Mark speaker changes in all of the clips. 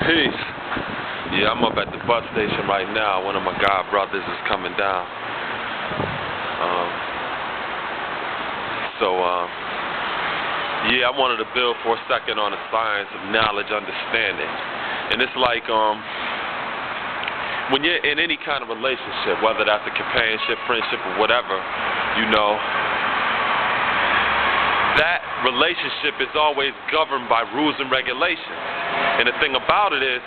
Speaker 1: Peace. Yeah, I'm up at the bus station right now. One of my god brothers is coming down. Yeah, I wanted to build for a second on the science of knowledge, understanding. And it's like, when you're in any kind of relationship, whether that's a companionship, friendship, or whatever, you know, that relationship is always governed by rules and regulations. And the thing about it is,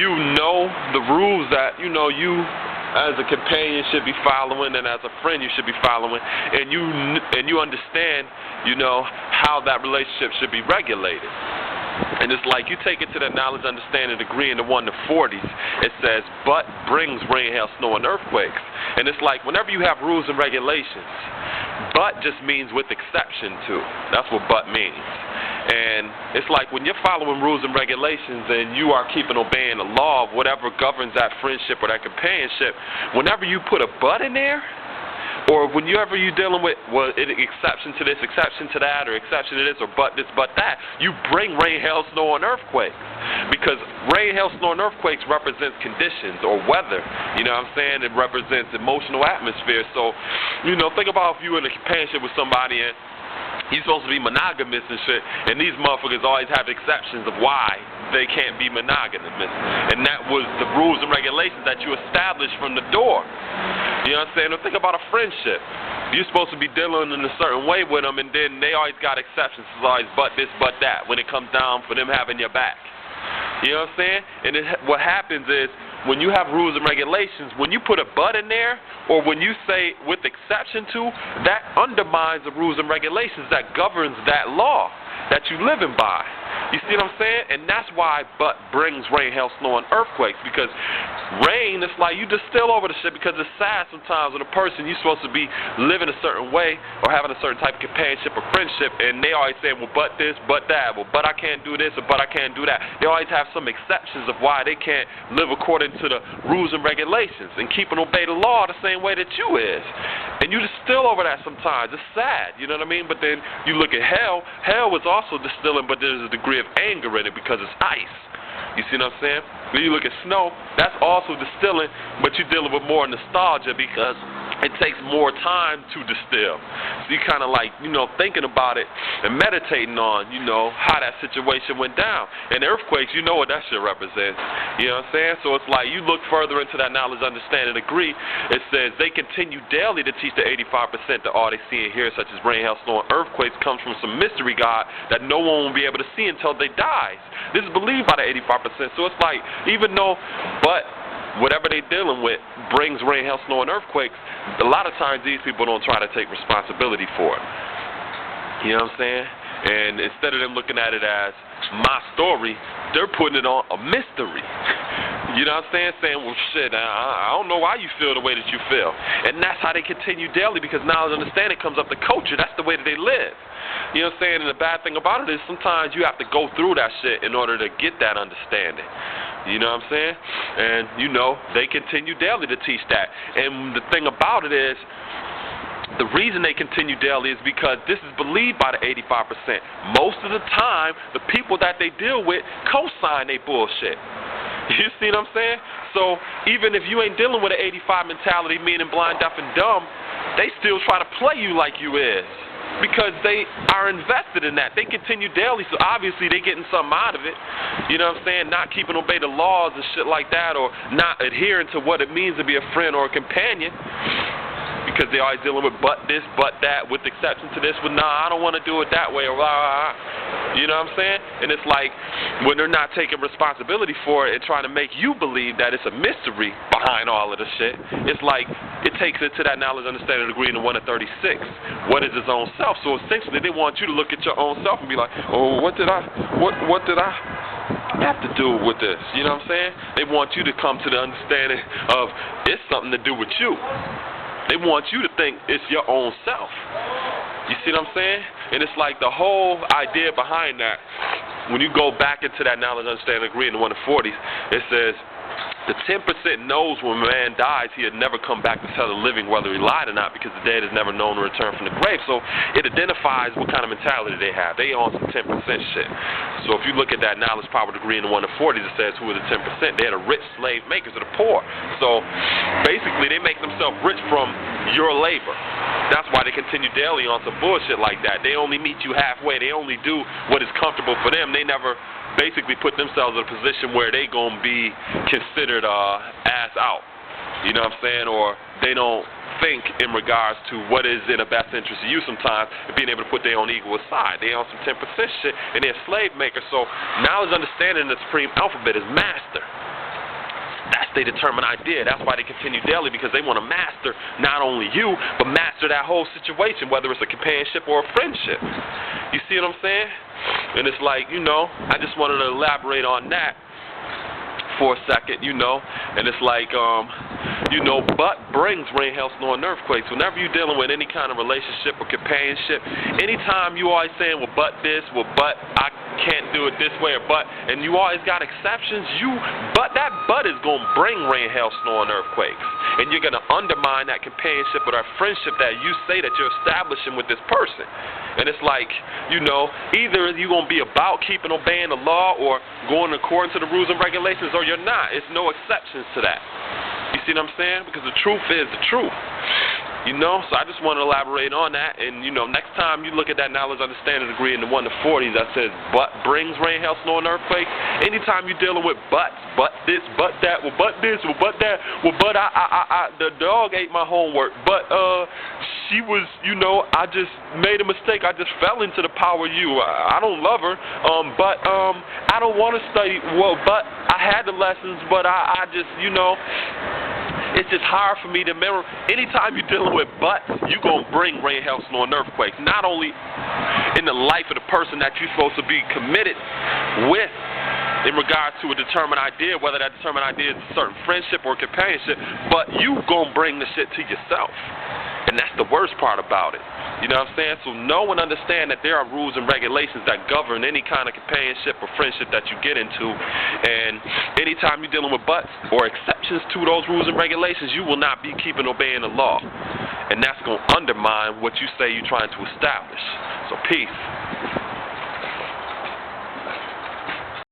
Speaker 1: you know the rules that, you know, you as a companion should be following, and as a friend you should be following, and you understand, you know, how that relationship should be regulated. And it's like you take it to that knowledge, understanding degree in the 1 to 40s. It says, but brings rain, hail, snow, and earthquakes. And it's like whenever you have rules and regulations, but just means with exception to. That's what but means. And it's like when you're following rules and regulations and you are obeying the law of whatever governs that friendship or that companionship, whenever you put a but in there, or whenever you're dealing with, well, exception to this, exception to that, or exception to this, or but this, but that, you bring rain, hail, snow, and earthquakes. Because rain, hail, snow, and earthquakes represents conditions or weather. You know what I'm saying? It represents emotional atmosphere. So, you know, think about if you're in a companionship with somebody and you're supposed to be monogamous and shit, and these motherfuckers always have exceptions of why they can't be monogamous. And that was the rules and regulations that you established from the door. You know what I'm saying? Or think about a friendship. You're supposed to be dealing in a certain way with them, and then they always got exceptions. It's always but this, but that, when it comes down for them having your back. You know what I'm saying? And what happens is, when you have rules and regulations, when you put a but in there, or when you say with exception to, that undermines the rules and regulations that governs that law that you living by. You see what I'm saying? And that's why but brings rain, hail, snow, and earthquakes. Because rain, it's like you distill over the shit, because it's sad sometimes when a person you're supposed to be living a certain way or having a certain type of companionship or friendship, and they always say, well, but this, but that, well, but I can't do this, or but I can't do that. They always have some exceptions of why they can't live according to the rules and regulations and keep and obey the law the same way that you is. And you distill over that sometimes. It's sad, you know what I mean? But then you look at hell. Hell was also distilling, but there's a degree of anger in it because it's ice. You see what I'm saying? When you look at snow, that's also distilling, but you're dealing with more nostalgia because it takes more time to distill. So you kind of like, you know, thinking about it and meditating on, you know, how that situation went down. And earthquakes, you know what that shit represents. You know what I'm saying? So it's like you look further into that knowledge, understanding, agree. It says they continue daily to teach the 85% that all they see and hear, such as rain, hail, snow, and earthquakes, comes from some mystery God that no one will be able to see until they die. This is believed by the 85%. So it's like, even though, but whatever they're dealing with brings rain, hail, snow, and earthquakes, a lot of times these people don't try to take responsibility for it. You know what I'm saying? And instead of them looking at it as my story, they're putting it on a mystery. You know what I'm saying? Saying, well, shit, I don't know why you feel the way that you feel. And that's how they continue daily, because knowledge and understanding comes up to culture. That's the way that they live. You know what I'm saying? And the bad thing about it is sometimes you have to go through that shit in order to get that understanding. You know what I'm saying? And, you know, they continue daily to teach that. And the thing about it is, the reason they continue daily is because this is believed by the 85%. Most of the time, the people that they deal with co-sign they bullshit. You see what I'm saying? So even if you ain't dealing with an 85 mentality, meaning blind, deaf, and dumb, they still try to play you like you is, because they are invested in that. They continue daily, so obviously they getting something out of it. You know what I'm saying? Not keeping obey the laws and shit like that, or not adhering to what it means to be a friend or a companion, because they're always dealing with but this, but that, with exception to this, with nah, I don't want to do it that way, or blah, blah, blah. You know what I'm saying? And it's like, when they're not taking responsibility for it and trying to make you believe that it's a mystery behind all of the shit, it's like, it takes it to that knowledge, understanding, degree in the 1 to 36. What is his own self? So essentially, they want you to look at your own self and be like, oh, what did I have to do with this? You know what I'm saying? They want you to come to the understanding of it's something to do with you. They want you to think it's your own self. You see what I'm saying? And it's like the whole idea behind that, when you go back into that knowledge, understanding, agree in the 1 to 40s, it says, The 10% knows when a man dies, he'll never come back to tell the living whether he lied or not, because the dead is never known to return from the grave. So it identifies what kind of mentality they have. They on some 10% shit. So if you look at that knowledge power degree in the 1 to 40s, it says who are the 10%? They're the rich slave makers of the poor. So basically they make themselves rich from your labor. That's why they continue daily on some bullshit like that. They only meet you halfway. They only do what is comfortable for them. They never basically put themselves in a position where they gonna be considered ass out. You know what I'm saying? Or they don't think in regards to what is in the best interest of you sometimes, and being able to put their own ego aside. They on some 10% shit, and they're slave makers. So knowledge, understanding the supreme alphabet is master. That's their determined idea. That's why they continue daily, because they want to master not only you, but master that whole situation, whether it's a companionship or a friendship. You see what I'm saying? And it's like, you know, I just wanted to elaborate on that for a second, you know, and it's like, you know, but brings rain, hail, snow, and earthquakes. Whenever you're dealing with any kind of relationship or companionship, anytime you always saying, well, but this, well, but I can't do it this way, or but, and you always got exceptions, but that but is going to bring rain, hail, snow, and earthquakes. And you're going to undermine that companionship or that friendship that you say that you're establishing with this person. And it's like, you know, either you're going to be about keeping, obeying the law or going according to the rules and regulations, or you're not. It's no exceptions to that. You see what I'm saying? Because the truth is the truth. You know, so I just want to elaborate on that. And, you know, next time you look at that knowledge, understanding degree in the 1 to 40s that says but brings rain, hail, snow, and earthquake, anytime you're dealing with but this, but that, well, but this, well, but that, well, but the dog ate my homework, but she was, you know, I just made a mistake. I just fell into the power of you. I don't love her, but I don't want to study. Well, but I had the lessons, but I just, you know, it's just hard for me to remember. Anytime you're dealing with buts, you're going to bring rain, hail, snow, and earthquakes. Not only in the life of the person that you're supposed to be committed with in regards to a determined idea, whether that determined idea is a certain friendship or companionship, but you going to bring the shit to yourself. And that's the worst part about it. You know what I'm saying? So know and understand that there are rules and regulations that govern any kind of companionship or friendship that you get into. And anytime you're dealing with buts or exceptions to those rules and regulations, you will not be keeping obeying the law. And that's going to undermine what you say you're trying to establish. So peace.